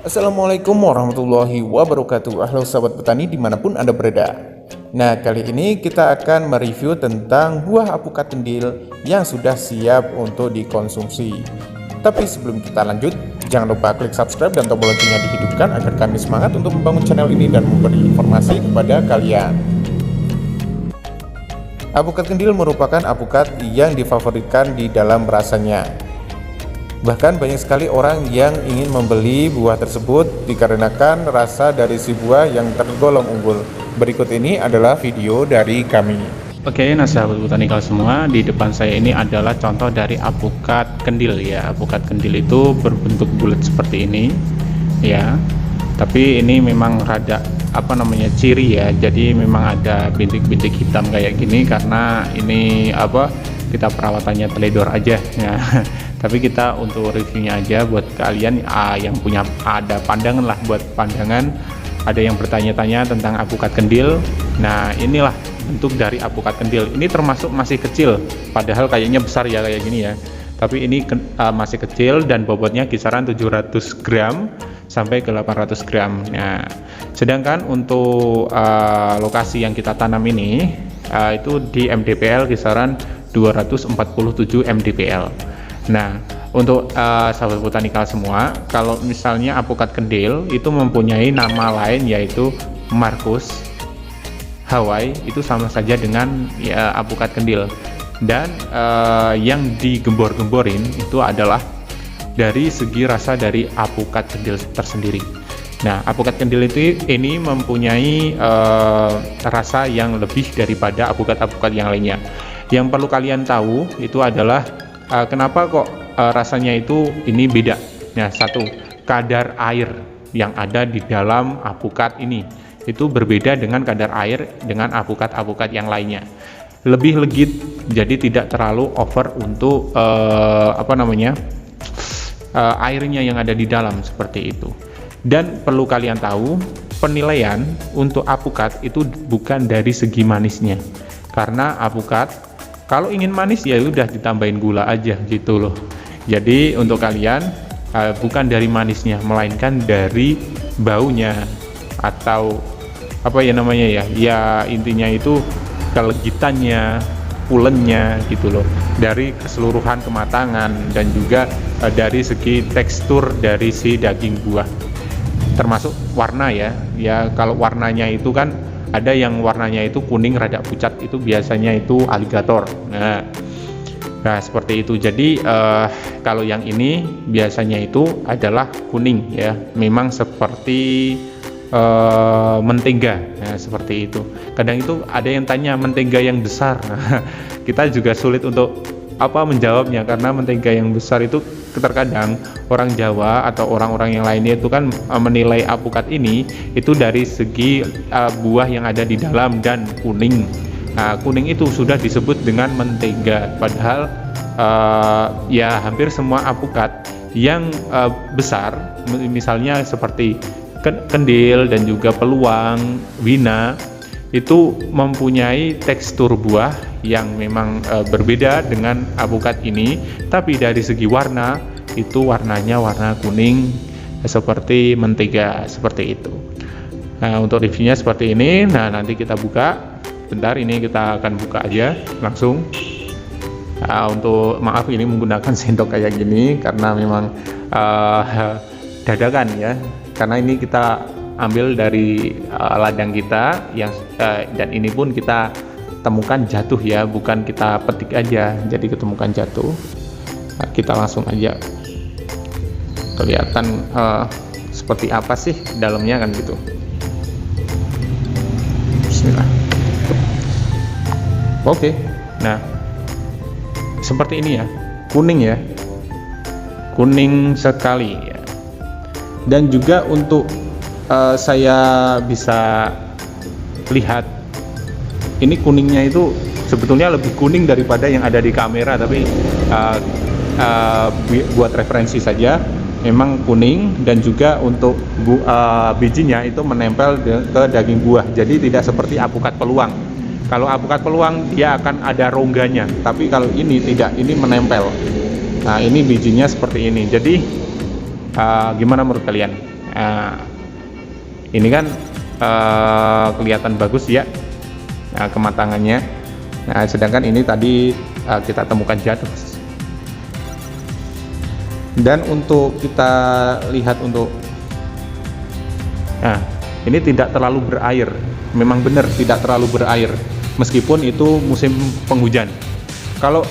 Assalamualaikum warahmatullahi wabarakatuh. Halo sahabat petani dimanapun Anda berada. Nah, kali ini kita akan mereview tentang buah apukat kendil yang sudah siap untuk dikonsumsi. Tapi sebelum kita lanjut, jangan lupa klik subscribe dan tombol loncengnya dihidupkan agar kami semangat untuk membangun channel ini dan memberi informasi kepada kalian. Apukat kendil merupakan apukat yang difavoritkan di dalam rasanya. Bahkan banyak sekali orang yang ingin membeli buah tersebut dikarenakan rasa dari si buah yang tergolong unggul. Berikut ini adalah video dari kami. Oke, nah sahabat botanikal semua, di depan saya ini adalah contoh dari apukat kendil ya. Apukat kendil itu berbentuk bulat seperti ini ya. Tapi ini memang rada ciri ya. Jadi memang ada bintik-bintik hitam kayak gini karena ini kita perawatannya teledor aja ya. Tapi kita untuk reviewnya aja buat kalian yang punya ada pandangan lah, buat pandangan ada yang bertanya-tanya tentang apukat kendil. Nah, inilah bentuk dari apukat kendil. Ini termasuk masih kecil, padahal kayaknya besar ya kayak gini ya. Tapi ini masih kecil dan bobotnya kisaran 700 gram sampai ke 800 gram. Nah, sedangkan untuk lokasi yang kita tanam ini itu di MDPL kisaran 247 MDPL. Nah, untuk sahabat botanikal semua, kalau misalnya apukat kendil itu mempunyai nama lain yaitu Marcus Hawaii, itu sama saja dengan ya, apukat kendil. Dan yang digembor-gemborin itu adalah dari segi rasa dari apukat kendil tersendiri. Nah, apukat kendil ini mempunyai rasa yang lebih daripada apukat-apukat yang lainnya. Yang perlu kalian tahu itu adalah kenapa kok rasanya itu ini beda. Nah, satu, kadar air yang ada di dalam apukat ini itu berbeda dengan kadar air dengan apukat-apukat yang lainnya. Lebih legit, jadi tidak terlalu over untuk airnya yang ada di dalam seperti itu. Dan perlu kalian tahu, penilaian untuk apukat itu bukan dari segi manisnya, karena apukat kalau ingin manis ya udah ditambahin gula aja gitu loh. Jadi untuk kalian bukan dari manisnya, melainkan dari baunya atau ya intinya itu kelegitannya, pulennya gitu loh. Dari keseluruhan kematangan dan juga dari segi tekstur dari si daging buah. Termasuk warna ya. Ya kalau warnanya itu kan ada yang warnanya itu kuning rada pucat, itu biasanya itu aligator. Nah seperti itu. Jadi kalau yang ini biasanya itu adalah kuning ya, memang seperti mentega. Nah, seperti itu. Kadang itu ada yang tanya mentega yang besar. Nah, kita juga sulit untuk menjawabnya, karena mentega yang besar itu terkadang orang Jawa atau orang-orang yang lainnya itu kan menilai apukat ini itu dari segi buah yang ada di dalam dan kuning. Nah, kuning itu sudah disebut dengan mentega, padahal ya hampir semua apukat yang besar, misalnya seperti kendil dan juga peluang, wina, itu mempunyai tekstur buah yang memang berbeda dengan apukat ini. Tapi dari segi warna itu warnanya warna kuning seperti mentega, seperti itu. Nah, untuk reviewnya seperti ini. Nah, nanti kita buka. Bentar, ini kita akan buka aja langsung. Untuk maaf ini menggunakan sendok kayak gini karena memang dadakan ya, karena ini kita ambil dari ladang kita yang dan ini pun kita temukan jatuh ya, bukan kita petik aja, jadi ketemukan jatuh. Nah, kita langsung aja kelihatan seperti apa sih dalamnya kan gitu. Bismillah. Oke, nah seperti ini ya, kuning ya, kuning sekali ya. Dan juga untuk saya bisa lihat ini kuningnya itu sebetulnya lebih kuning daripada yang ada di kamera, tapi buat referensi saja memang kuning. Dan juga untuk bijinya itu menempel ke daging buah, jadi tidak seperti apukat peluang. Kalau apukat peluang dia akan ada rongganya, tapi kalau ini tidak, ini menempel. Nah, ini bijinya seperti ini. Jadi gimana menurut kalian? Nah, ini kan kelihatan bagus ya, kematangannya. Nah, sedangkan ini tadi kita temukan jatuh. Dan untuk kita lihat untuk, nah ini tidak terlalu berair, memang benar tidak terlalu berair, meskipun itu musim penghujan. Kalau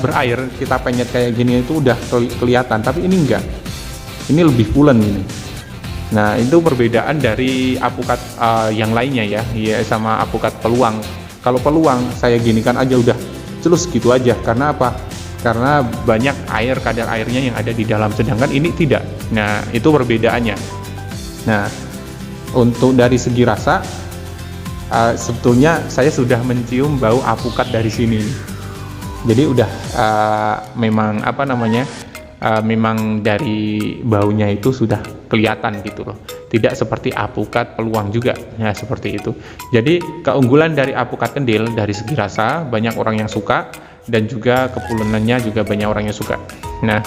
berair, kita penyet kayak gini itu udah kelihatan, tapi ini enggak, ini lebih pulen gini. Nah, itu perbedaan dari apukat yang lainnya ya, sama apukat peluang. Kalau peluang saya ginikan aja udah celus gitu aja, karena apa? Karena banyak air, kadar airnya yang ada di dalam, sedangkan ini tidak. Nah, itu perbedaannya. Nah, untuk dari segi rasa, sebetulnya saya sudah mencium bau apukat dari sini. Jadi udah memang apa namanya, memang dari baunya itu sudah kelihatan gitu loh. Tidak seperti apukat peluang juga, ya seperti itu. Jadi keunggulan dari apukat kendil dari segi rasa banyak orang yang suka, dan juga kepulenannya juga banyak orang yang suka. Nah,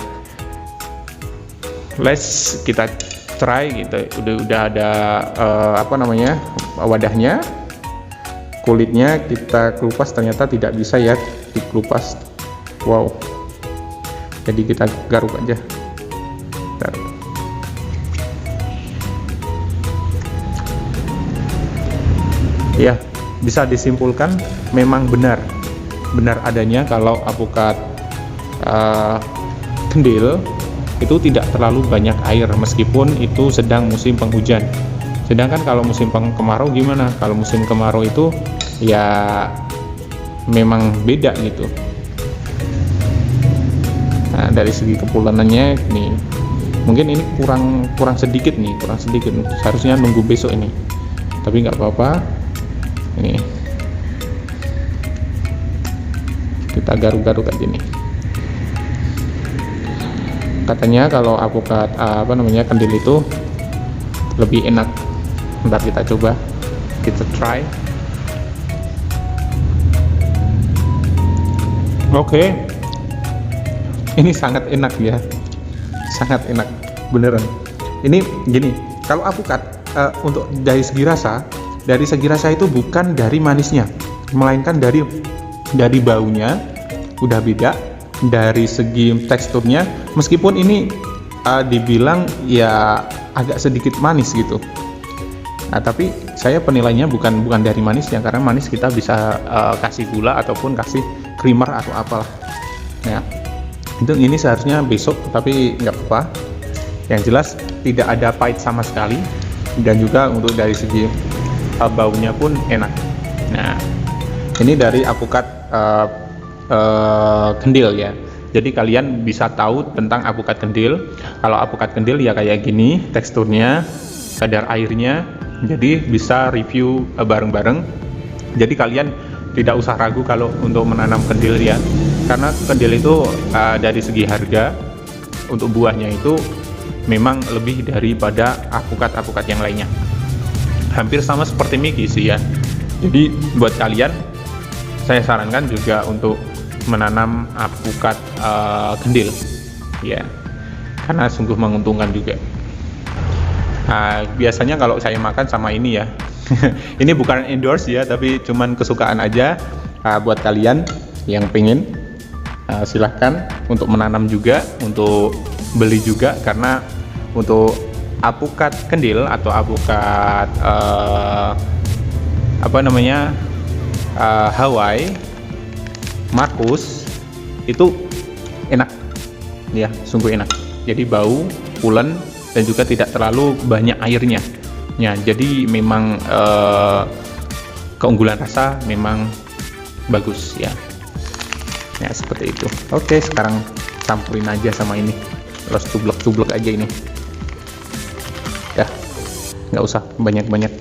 let's kita try gitu. Udah ada apa namanya, wadahnya, kulitnya kita kelupas, ternyata tidak bisa ya dikelupas. Wow, jadi kita garuk aja. Garuk. Ya, bisa disimpulkan memang benar adanya kalau apukat kendil itu tidak terlalu banyak air, meskipun itu sedang musim penghujan. Sedangkan kalau musim kemarau gimana? Kalau musim kemarau itu ya memang beda gitu. Nah, dari segi kepulenannya nih, mungkin ini kurang sedikit nih, seharusnya nunggu besok ini, tapi nggak apa-apa. Ini kita garuk-garuk aja nih. Katanya kalau apukat apa namanya, kendil itu lebih enak. Ntar kita coba, kita try. Oke. Ini sangat enak ya, sangat enak beneran. Ini gini, kalau apukat untuk dari segi rasa itu bukan dari manisnya, melainkan dari baunya udah beda. Dari segi teksturnya, meskipun ini dibilang ya agak sedikit manis gitu, nah tapi saya penilainya bukan dari manisnya, karena manis kita bisa kasih gula ataupun kasih creamer atau apalah. Nah, ini seharusnya besok, tapi nggak apa-apa. Yang jelas tidak ada pahit sama sekali, dan juga untuk dari segi baunya pun enak. Nah, ini dari apukat kendil ya. Jadi kalian bisa tahu tentang apukat kendil. Kalau apukat kendil ya kayak gini teksturnya, kadar airnya. Jadi bisa review bareng-bareng. Jadi kalian tidak usah ragu kalau untuk menanam kendil ya, karena kendil itu dari segi harga untuk buahnya itu memang lebih daripada apukat-apukat yang lainnya. Hampir sama seperti Miki sih ya. Jadi buat kalian saya sarankan juga untuk menanam apukat kendil ya, karena sungguh menguntungkan juga. Biasanya kalau saya makan sama ini ya ini bukan endorse ya, tapi cuman kesukaan aja. Buat kalian yang pengen silahkan untuk menanam juga, untuk beli juga, karena untuk apukat kendil atau apukat apa namanya, Hawaii Marcus itu enak ya, sungguh enak. Jadi bau, pulen, dan juga tidak terlalu banyak airnya ya. Jadi memang keunggulan rasa memang bagus ya. Ya seperti itu. Oke, sekarang campurin aja sama ini, terus cublek aja ini ya, nggak usah banyak-banyak.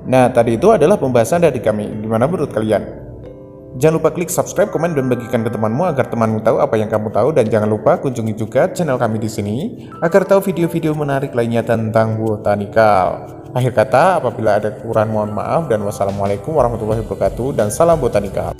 Nah, tadi itu adalah pembahasan dari kami. Gimana menurut kalian? Jangan lupa klik subscribe, komen, dan bagikan ke temanmu agar temanmu tahu apa yang kamu tahu. Dan jangan lupa kunjungi juga channel kami di sini agar tahu video-video menarik lainnya tentang botanikal. Akhir kata, apabila ada kekurangan mohon maaf, dan wassalamualaikum warahmatullahi wabarakatuh, dan salam botanikal.